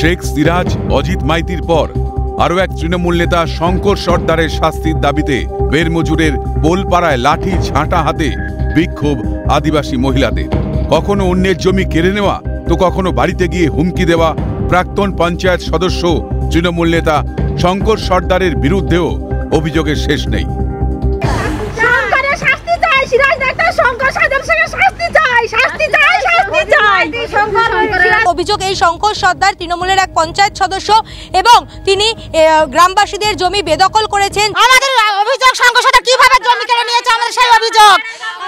শেখ সিরাজ অজিত মাইতির পর আরও এক তৃণমূল নেতা শঙ্কর সর্দারের শাস্তির দাবিতে বেরমজুরের পোলপাড়ায় লাঠি ঝাঁটা হাতে বিক্ষোভ আদিবাসী মহিলাদের। কখনো অন্যের জমি কেড়ে নেওয়া তো কখনো বাড়িতে গিয়ে হুমকি দেওয়া প্রাক্তন পঞ্চায়েত সদস্য তৃণমূল নেতা শঙ্কর সর্দারের বিরুদ্ধেও অভিযোগের শেষ নেই। অভিযোগ এই শঙ্কর সর্দার তৃণমূলের এক পঞ্চায়েত সদস্য এবং তিনি গ্রামবাসীদের জমি বেদখল করেছেন। আমাদের অভিযোগ শঙ্কর সর্দার কিভাবে জমি কেড়ে নিয়েছে, আমাদের সেই অভিযোগ।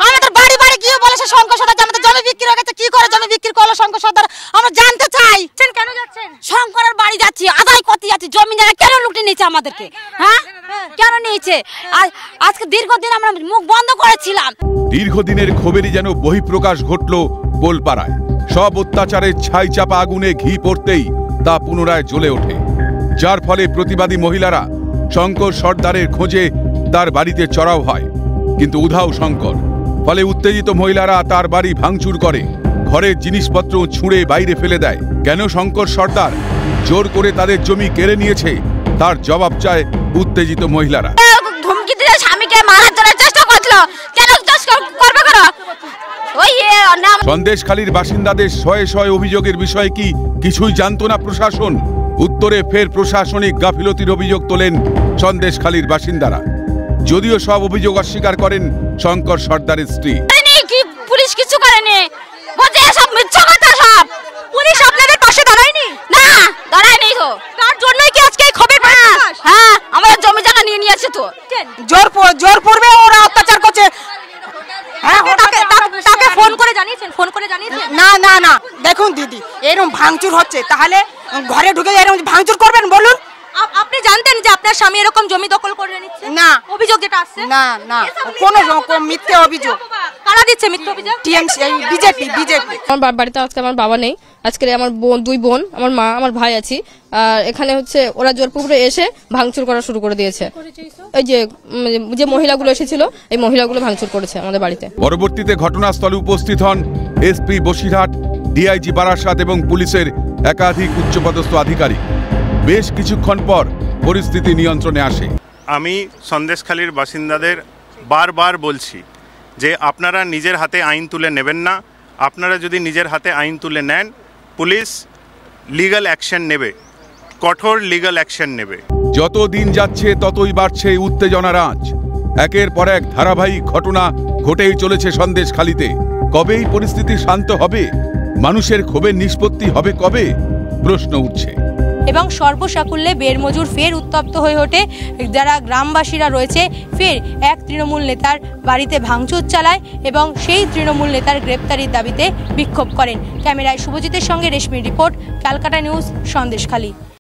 আমাদের বাড়ি বাড়ি গিয়ে বলেছে শঙ্কর সর্দার যে আমাদের জমি বিক্রি হয়ে গেছে, কি করে জমি বিক্রি করলো শঙ্কর সর্দার আমরা জানতে চাই। কেন যাচ্ছেন? শঙ্করের বাড়ি যাচ্ছি, আদায় করতে যাচ্ছি, জমি জায়গা কেন লুটে নিয়েছে আমাদেরকে, হ্যাঁ কেন নিয়েছে? আজকে দীর্ঘদিন আমরা মুখ বন্ধ করেছিলাম। দীর্ঘদিনের ক্ষোভেরই যেন বহিঃপ্রকাশ ঘটল পোলপাড়ায়। সব অত্যাচারের ছাই চাপা আগুনে ঘি পড়তেই তা পুনরায় জ্বলে ওঠে, যার ফলে প্রতিবাদী মহিলারা শঙ্কর সর্দারের খোঁজে তার বাড়িতে চড়াও হয়, কিন্তু উধাও শঙ্কর। ফলে উত্তেজিত মহিলারা তার বাড়ি ভাঙচুর করে, ঘরের জিনিসপত্র ছুঁড়ে বাইরে ফেলে দেয়। কেন শঙ্কর সর্দার জোর করে তাদের জমি কেড়ে নিয়েছে তার জবাব চায় উত্তেজিত মহিলারা। ধমকি দিয়ে স্বামীকে মারার জন্য চেষ্টা করছিল, কেন করবে কেন? সন্দেশখালীর বাসিন্দাদের শয়ে শয়ে অভিযোগের বিষয়ে কি কিছুই জানতো না প্রশাসন? উত্তরে ফের প্রশাসনিক গাফিলতির অভিযোগ তোলেন সন্দেশখালীর বাসিন্দারা, যদিও সব অভিযোগ অস্বীকার করেন শঙ্কর সর্দারের স্ত্রী। পুলিশ কিছু করেনি, বলছে সব মিথ্যা কথা সব। পুলিশ আপনাদের পাশে দাঁড়ায়নি? না, দাঁড়ায়নি তো। তার জন্যই কি আজকে এই ক্ষোভের প্রকাশ? হ্যাঁ, আমাদের জমি জায়গা নিয়ে নিয়েছে তো। জোর পূর্বে ওরা অত্যাচার করছে। তাকে ফোন করে জানিয়েছেন? ফোন করে জানিয়েছেন? না দেখুন দিদি, এরকম ভাঙচুর হচ্ছে, তাহলে ঘরে ঢুকে এরকম ভাঙচুর করবেন বলুন? আপনি জানতেন যে আপনার স্বামী এরকম জমি দখল করে নিচ্ছে? না। অভিযোগ যেটা আসছে? না কোনো রকম মিথ্যে অভিযোগ। কারা দিচ্ছে মিথ্যে অভিযোগ? TMC, BJP. আমার বাড়িতে আজকে আমার বাবা নেই, আজকে আমার দুই বোন, আমার মা, আমার ভাই আছি। আর এখানে হচ্ছে ওরা জোরপূর্বে এসে ভাঙচুর করা শুরু করে দিয়েছে। এই যে মহিলাগুলো এসেছিল, এই মহিলাগুলো ভাঙচুর করেছে আমাদের বাড়িতে। পরবর্তীতে ঘটনাস্থলে উপস্থিত হন এসপি বসিরহাট, ডিআইজি বারাসাত এবং পুলিশের একাধিক উচ্চপদস্থ আধিকারিক। বেশ কিছুক্ষণ পর পরিস্থিতি নিয়ন্ত্রণে আসে। আমি সন্দেশখালীর বাসিন্দাদের বারবার বলছি যে আপনারা নিজের হাতে আইন তুলে নেবেন না। আপনারা যদি নিজের হাতে আইন তুলে নেন, পুলিশ লিগ্যাল অ্যাকশন নেবে, কঠোর লিগ্যাল অ্যাকশন নেবে। যত দিন যাচ্ছে ততই বাড়ছে উত্তেজনার আঁচ। একের পর এক ধারাবাহিক ঘটনা ঘটেই চলেছে সন্দেশখালীতে। কবেই পরিস্থিতি শান্ত হবে? মানুষের ক্ষোভের নিষ্পত্তি হবে কবে? প্রশ্ন উঠছে। এবং সর্বসাকুল্যে বেরমজুর ফের উত্তপ্ত হয়ে ওঠে। যারা গ্রামবাসীরা রয়েছে ফের এক তৃণমূল নেতার বাড়িতে ভাঙচুর চালায় এবং সেই তৃণমূল নেতার গ্রেপ্তারির দাবিতে বিক্ষোভ করেন। ক্যামেরায় শুভজিতের সঙ্গে রেশমির রিপোর্ট, ক্যালকাটা নিউজ, সন্দেশখালী।